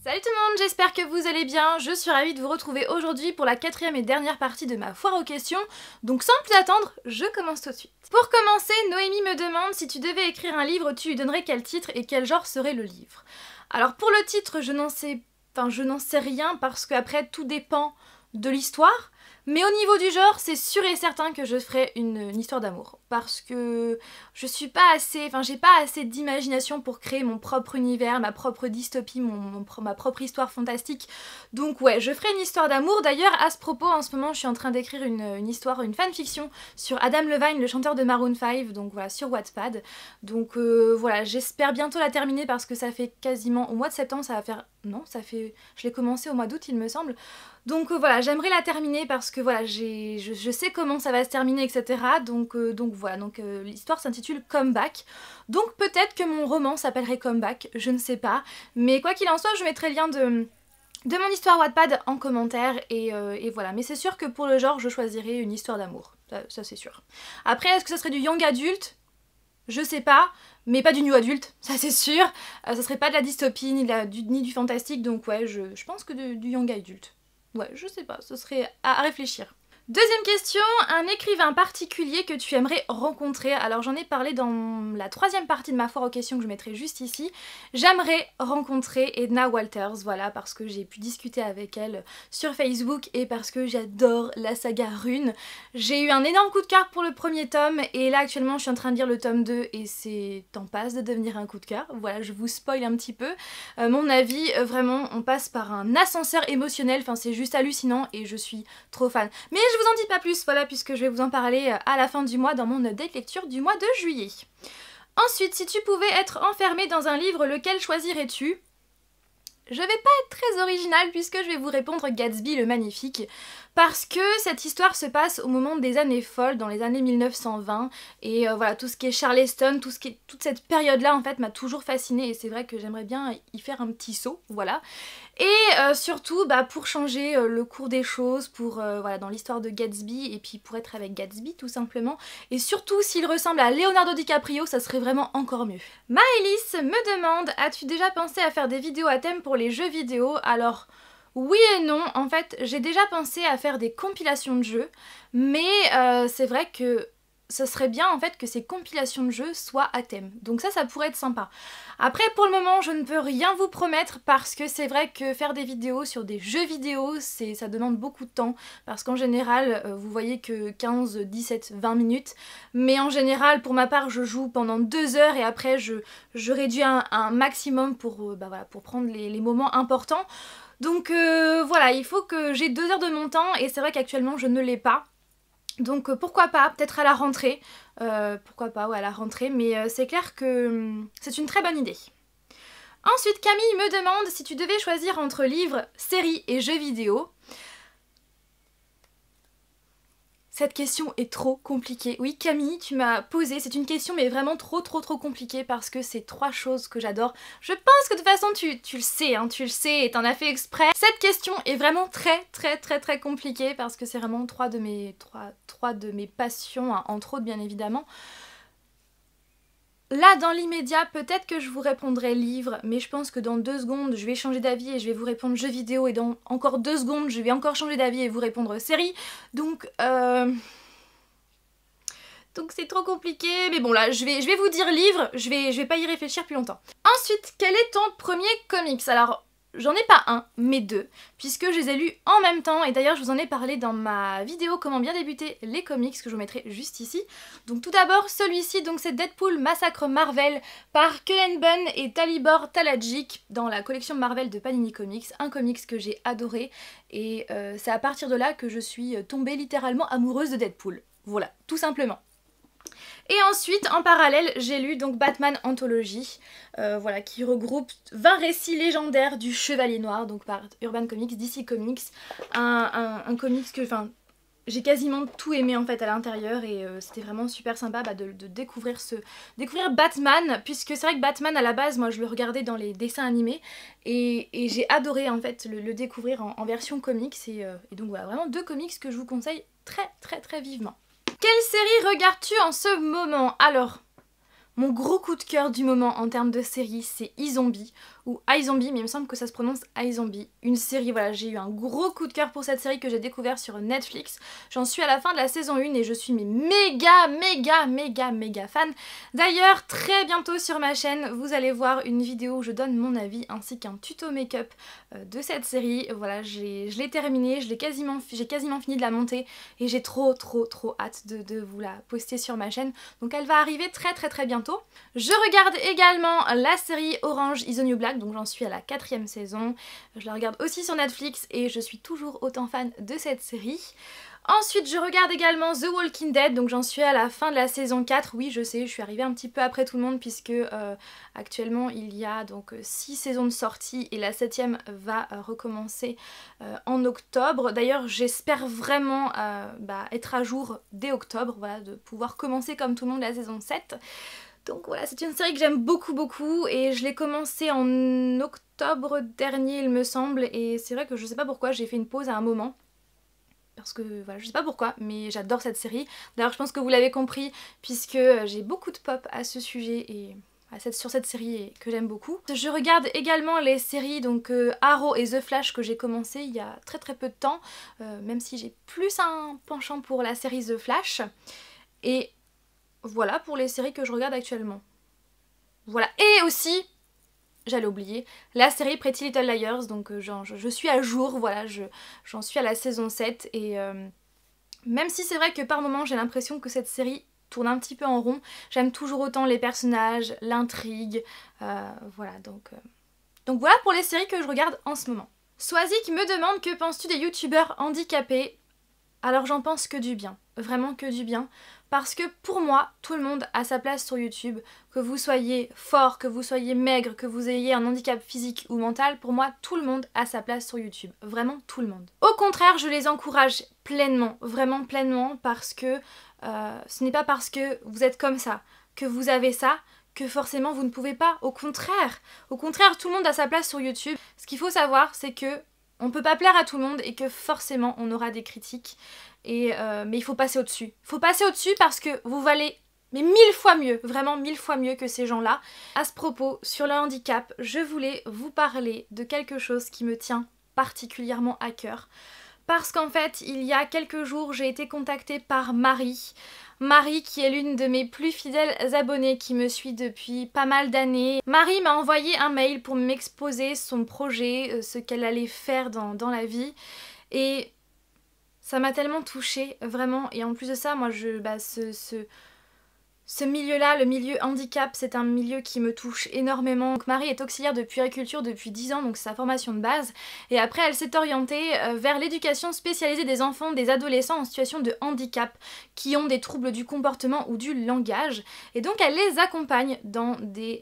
Salut tout le monde, j'espère que vous allez bien. Je suis ravie de vous retrouver aujourd'hui pour la quatrième et dernière partie de ma foire aux questions. Donc sans plus attendre, je commence tout de suite. Pour commencer, Noémie me demande si tu devais écrire un livre, tu lui donnerais quel titre et quel genre serait le livre. Alors pour le titre, je n'en sais rien parce qu'après tout dépend de l'histoire. Mais au niveau du genre, c'est sûr et certain que je ferai une histoire d'amour. Parce que je suis pas assez, j'ai pas assez d'imagination pour créer mon propre univers, ma propre dystopie, ma propre histoire fantastique. Donc ouais, je ferai une histoire d'amour. D'ailleurs, à ce propos, en ce moment, je suis en train d'écrire une histoire, une fanfiction sur Adam Levine, le chanteur de Maroon 5, donc voilà, sur Wattpad. Donc voilà, j'espère bientôt la terminer parce que ça fait quasiment, au mois de septembre, ça va faire... Non, ça fait... Je l'ai commencé au mois d'août, il me semble. Donc voilà, j'aimerais la terminer parce que voilà, je sais comment ça va se terminer, etc. Donc voilà, l'histoire s'intitule Comeback. Donc peut-être que mon roman s'appellerait Comeback, je ne sais pas. Mais quoi qu'il en soit, je mettrai le lien de mon histoire Wattpad en commentaire et voilà. Mais c'est sûr que pour le genre, je choisirais une histoire d'amour. Ça c'est sûr. Après, est-ce que ça serait du young adulte ? Je sais pas, mais pas du new adulte, ça c'est sûr. Ça serait pas de la dystopie ni du fantastique, donc ouais, je pense que du young adulte. Ouais, je sais pas, ce serait à réfléchir. Deuxième question, un écrivain particulier que tu aimerais rencontrer. Alors j'en ai parlé dans la troisième partie de ma foire aux questions que je mettrai juste ici. J'aimerais rencontrer Edna Walters, voilà, parce que j'ai pu discuter avec elle sur Facebook et parce que j'adore la saga Rune. J'ai eu un énorme coup de cœur pour le premier tome et là actuellement je suis en train de lire le tome 2 et c'est en passe de devenir un coup de cœur. Voilà, je vous spoil un petit peu. Mon avis, vraiment, on passe par un ascenseur émotionnel, c'est juste hallucinant et je suis trop fan. Mais je vous en dis pas plus, voilà, puisque je vais vous en parler à la fin du mois dans mon date lecture du mois de juillet. Ensuite, si tu pouvais être enfermée dans un livre, lequel choisirais-tu ? Je vais pas être très originale puisque je vais vous répondre Gatsby le Magnifique parce que cette histoire se passe au moment des années folles, dans les années 1920 et voilà, tout ce qui est Charleston, toute cette période-là en fait m'a toujours fascinée et c'est vrai que j'aimerais bien y faire un petit saut, voilà. Et surtout pour changer le cours des choses, voilà, dans l'histoire de Gatsby et puis pour être avec Gatsby tout simplement. Et surtout s'il ressemble à Leonardo DiCaprio, ça serait vraiment encore mieux. Maëlys me demande, as-tu déjà pensé à faire des vidéos à thème pour les jeux vidéo ? Alors oui et non, en fait j'ai déjà pensé à faire des compilations de jeux, mais c'est vrai que ce serait bien en fait que ces compilations de jeux soient à thème. Donc ça pourrait être sympa. Après pour le moment je ne peux rien vous promettre parce que c'est vrai que faire des vidéos sur des jeux vidéo ça demande beaucoup de temps parce qu'en général vous voyez que 15, 17, 20 minutes mais en général pour ma part je joue pendant 2 heures et après je réduis un maximum pour prendre les moments importants. Donc voilà, il faut que j'ai 2 heures de mon temps et c'est vrai qu'actuellement je ne l'ai pas. Donc pourquoi pas, peut-être à la rentrée, pourquoi pas, ouais, à la rentrée, mais c'est clair que c'est une très bonne idée. Ensuite, Camille me demande si tu devais choisir entre livres, séries et jeux vidéo. Cette question est trop compliquée. Oui Camille, tu m'as posé, c'est une question mais vraiment trop compliquée parce que c'est 3 choses que j'adore. Je pense que de toute façon tu le sais, hein, tu le sais et t'en as fait exprès. Cette question est vraiment très compliquée parce que c'est vraiment 3 de mes passions, hein, entre autres bien évidemment. Là, dans l'immédiat, peut-être que je vous répondrai livre, mais je pense que dans 2 secondes, je vais changer d'avis et je vais vous répondre jeux vidéo, et dans encore 2 secondes, je vais encore changer d'avis et vous répondre série. Donc c'est trop compliqué, mais bon là, je vais vous dire livre, je vais pas y réfléchir plus longtemps. Ensuite, quel est ton premier comics ? Alors, j'en ai pas un, mais 2, puisque je les ai lus en même temps, et d'ailleurs je vous en ai parlé dans ma vidéo comment bien débuter les comics, que je vous mettrai juste ici. Donc tout d'abord, celui-ci, donc c'est Deadpool Massacre Marvel par Cullen Bunn et Talibor Talajic dans la collection Marvel de Panini Comics, un comics que j'ai adoré, et c'est à partir de là que je suis tombée littéralement amoureuse de Deadpool. Voilà, tout simplement. Et ensuite, en parallèle, j'ai lu donc Batman Anthology, voilà, qui regroupe 20 récits légendaires du Chevalier Noir, donc par Urban Comics, DC Comics, un comics que, j'ai quasiment tout aimé en fait à l'intérieur et c'était vraiment super sympa de découvrir Batman, puisque c'est vrai que Batman à la base, moi je le regardais dans les dessins animés et j'ai adoré en fait le découvrir en version comics et donc voilà, vraiment 2 comics que je vous conseille très vivement. Quelle série regardes-tu en ce moment ? Alors, mon gros coup de cœur du moment en termes de série, c'est iZombie, ou iZombie, mais il me semble que ça se prononce iZombie. Une série, voilà, j'ai eu un gros coup de cœur pour cette série que j'ai découvert sur Netflix. J'en suis à la fin de la saison 1 et je suis méga fan. D'ailleurs, très bientôt sur ma chaîne, vous allez voir une vidéo où je donne mon avis ainsi qu'un tuto make-up de cette série. Voilà, je l'ai terminée, j'ai quasiment fini de la monter et j'ai trop hâte de vous la poster sur ma chaîne. Donc elle va arriver très bientôt. Je regarde également la série Orange is the New Black, donc j'en suis à la 4e saison. Je la regarde aussi sur Netflix et je suis toujours autant fan de cette série. Ensuite, je regarde également The Walking Dead, donc j'en suis à la fin de la saison 4. Oui, je sais, je suis arrivée un petit peu après tout le monde puisque actuellement il y a donc 6 saisons de sortie et la 7e va recommencer en octobre. D'ailleurs, j'espère vraiment être à jour dès octobre, voilà, de pouvoir commencer comme tout le monde la saison 7. Donc voilà, c'est une série que j'aime beaucoup et je l'ai commencée en octobre dernier il me semble et c'est vrai que je sais pas pourquoi j'ai fait une pause à un moment. Parce que voilà, je sais pas pourquoi, mais j'adore cette série. D'ailleurs je pense que vous l'avez compris puisque j'ai beaucoup de pop à ce sujet et sur cette série et que j'aime beaucoup. Je regarde également les séries donc Arrow et The Flash que j'ai commencé il y a très peu de temps, même si j'ai plus un penchant pour la série The Flash. Et voilà pour les séries que je regarde actuellement. Voilà, et aussi, j'allais oublier, la série Pretty Little Liars, donc je suis à jour, voilà, j'en suis à la saison 7 et même si c'est vrai que par moments j'ai l'impression que cette série tourne un petit peu en rond, j'aime toujours autant les personnages, l'intrigue, voilà, donc voilà pour les séries que je regarde en ce moment. Swazik me demande que penses-tu des youtubeurs handicapés? Alors j'en pense que du bien, vraiment que du bien, parce que pour moi, tout le monde a sa place sur YouTube, que vous soyez fort, que vous soyez maigre, que vous ayez un handicap physique ou mental, pour moi, tout le monde a sa place sur YouTube, vraiment tout le monde. Au contraire, je les encourage pleinement, vraiment pleinement, parce que ce n'est pas parce que vous êtes comme ça, que vous avez ça, que forcément vous ne pouvez pas, au contraire, tout le monde a sa place sur YouTube. Ce qu'il faut savoir, c'est que on peut pas plaire à tout le monde et que forcément on aura des critiques. Mais il faut passer au-dessus. Il faut passer au-dessus parce que vous valez mais 1000 fois mieux, vraiment 1000 fois mieux que ces gens-là. À ce propos, sur le handicap, je voulais vous parler de quelque chose qui me tient particulièrement à cœur. Parce qu'en fait, il y a quelques jours, j'ai été contactée par Marie. Marie qui est l'une de mes plus fidèles abonnées qui me suit depuis pas mal d'années. Marie m'a envoyé un mail pour m'exposer son projet, ce qu'elle allait faire dans la vie. Et ça m'a tellement touchée, vraiment. Et en plus de ça, moi, ce milieu-là, le milieu handicap, c'est un milieu qui me touche énormément. Donc Marie est auxiliaire de puériculture depuis 10 ans, donc c'est sa formation de base. Et après, elle s'est orientée vers l'éducation spécialisée des enfants, des adolescents en situation de handicap, qui ont des troubles du comportement ou du langage. Et donc elle les accompagne dans des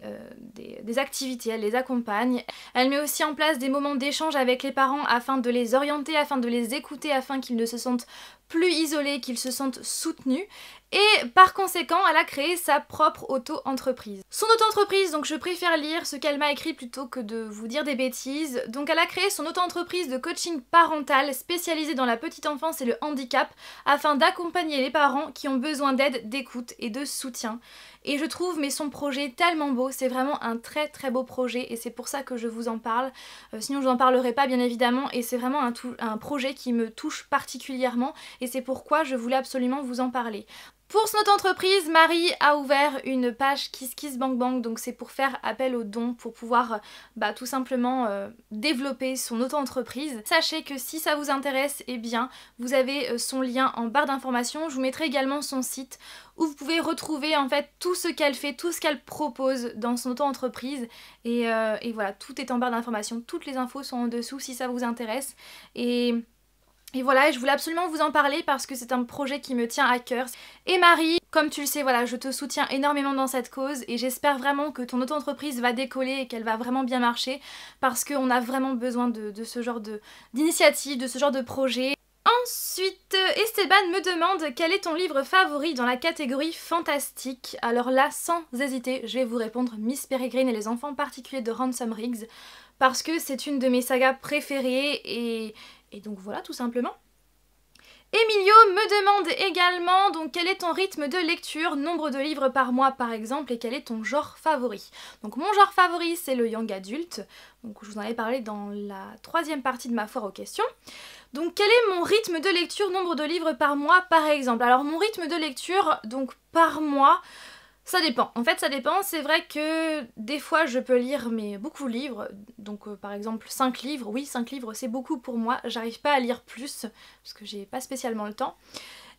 activités, elle les accompagne. Elle met aussi en place des moments d'échange avec les parents afin de les orienter, afin de les écouter, afin qu'ils ne se sentent plus isolés, qu'ils se sentent soutenus. Et par conséquent, elle a créé sa propre auto-entreprise. Son auto-entreprise, donc je préfère lire ce qu'elle m'a écrit plutôt que de vous dire des bêtises. Donc elle a créé son auto-entreprise de coaching parental spécialisée dans la petite enfance et le handicap afin d'accompagner les parents qui ont besoin d'aide, d'écoute et de soutien. Et je trouve son projet tellement beau, c'est vraiment un très beau projet et c'est pour ça que je vous en parle. Sinon je vous en parlerai pas bien évidemment et c'est vraiment un projet qui me touche particulièrement et c'est pourquoi je voulais absolument vous en parler. Pour son auto-entreprise, Marie a ouvert une page KissKissBankBank, donc c'est pour faire appel aux dons, pour pouvoir tout simplement développer son auto-entreprise. Sachez que si ça vous intéresse, eh bien vous avez son lien en barre d'informations. Je vous mettrai également son site où vous pouvez retrouver en fait tout ce qu'elle fait, tout ce qu'elle propose dans son auto-entreprise. Et voilà, tout est en barre d'informations, toutes les infos sont en dessous si ça vous intéresse. Et voilà, je voulais absolument vous en parler parce que c'est un projet qui me tient à cœur. Et Marie, comme tu le sais, voilà, je te soutiens énormément dans cette cause et j'espère vraiment que ton auto-entreprise va décoller et qu'elle va vraiment bien marcher parce qu'on a vraiment besoin de ce genre d'initiative, de ce genre de projet. Ensuite, Esteban me demande quel est ton livre favori dans la catégorie fantastique. Alors là, sans hésiter, je vais vous répondre Miss Peregrine et les enfants particuliers de Ransom Riggs parce que c'est une de mes sagas préférées et donc voilà, tout simplement. Emilio me demande également donc quel est ton rythme de lecture, nombre de livres par mois par exemple, et quel est ton genre favori. Donc mon genre favori c'est le young adulte, donc je vous en avais parlé dans la 3e partie de ma foire aux questions. Donc quel est mon rythme de lecture, nombre de livres par mois par exemple? Alors mon rythme de lecture donc par mois, ça dépend. En fait ça dépend, c'est vrai que des fois je peux lire mais beaucoup de livres, donc par exemple 5 livres, oui 5 livres c'est beaucoup pour moi, j'arrive pas à lire plus parce que j'ai pas spécialement le temps.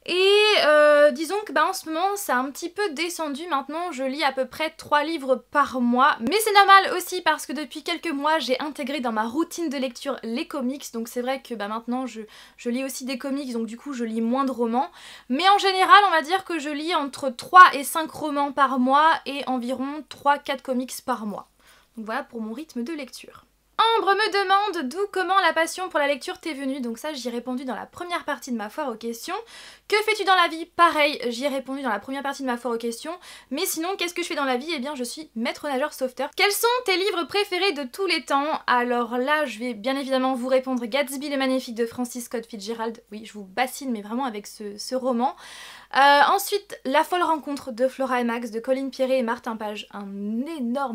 Et disons que en ce moment ça a un petit peu descendu, maintenant je lis à peu près 3 livres par mois, mais c'est normal aussi parce que depuis quelques mois j'ai intégré dans ma routine de lecture les comics, donc c'est vrai que maintenant je lis aussi des comics, donc du coup je lis moins de romans, mais en général on va dire que je lis entre 3 et 5 romans par mois et environ 3-4 comics par mois. Donc voilà pour mon rythme de lecture. Ambre me demande d'où, comment la passion pour la lecture t'est venue. Donc ça j'y ai répondu dans la première partie de ma foire aux questions. Que fais-tu dans la vie? Pareil, j'y ai répondu dans la première partie de ma foire aux questions. Mais sinon, qu'est-ce que je fais dans la vie? Eh bien je suis maître nageur sauveteur. Quels sont tes livres préférés de tous les temps? Alors là je vais bien évidemment vous répondre Gatsby le Magnifique de Francis Scott Fitzgerald. Oui, je vous bassine mais vraiment avec ce roman. Ensuite, La folle rencontre de Flora et Max de Colin Pierret et Martin Page.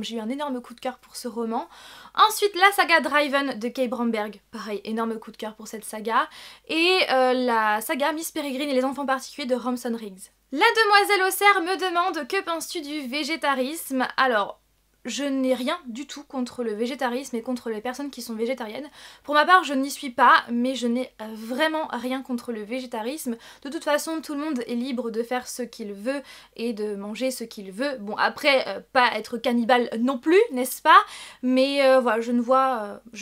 J'ai eu un énorme coup de cœur pour ce roman. Ensuite, la saga Driven de Kay Bromberg. Pareil, énorme coup de cœur pour cette saga. Et la saga Miss Peregrine et les enfants particuliers de Ramson Riggs. La demoiselle Auxerre me demande que penses-tu du végétarisme? Alors, je n'ai rien du tout contre le végétarisme et contre les personnes qui sont végétariennes. Pour ma part, je n'y suis pas, mais je n'ai vraiment rien contre le végétarisme. De toute façon, tout le monde est libre de faire ce qu'il veut et de manger ce qu'il veut. Bon, après, pas être cannibale non plus, n'est-ce pas? Mais voilà, je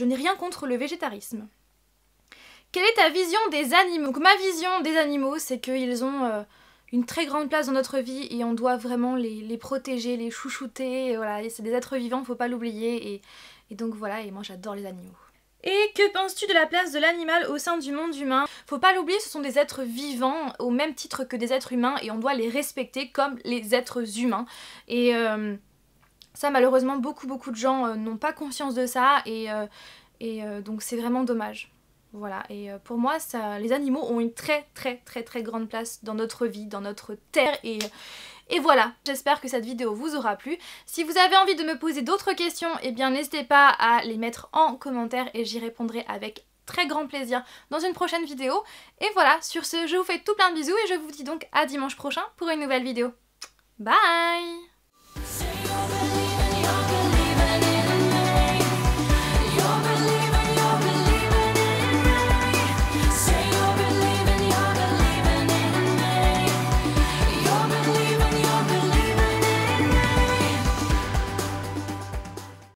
n'ai rien contre le végétarisme. Quelle est ta vision des animaux? Donc ma vision des animaux, c'est qu'ils ont une très grande place dans notre vie et on doit vraiment les protéger, les chouchouter, voilà, c'est des êtres vivants, faut pas l'oublier, et donc voilà, et moi j'adore les animaux. Et que penses-tu de la place de l'animal au sein du monde humain? Faut pas l'oublier, ce sont des êtres vivants au même titre que des êtres humains et on doit les respecter comme les êtres humains. Et ça malheureusement beaucoup de gens n'ont pas conscience de ça et donc c'est vraiment dommage. Voilà, et pour moi, les animaux ont une très grande place dans notre vie, dans notre terre, et voilà. J'espère que cette vidéo vous aura plu. Si vous avez envie de me poser d'autres questions, eh bien n'hésitez pas à les mettre en commentaire et j'y répondrai avec très grand plaisir dans une prochaine vidéo. Et voilà, sur ce, je vous fais tout plein de bisous et je vous dis donc à dimanche prochain pour une nouvelle vidéo. Bye!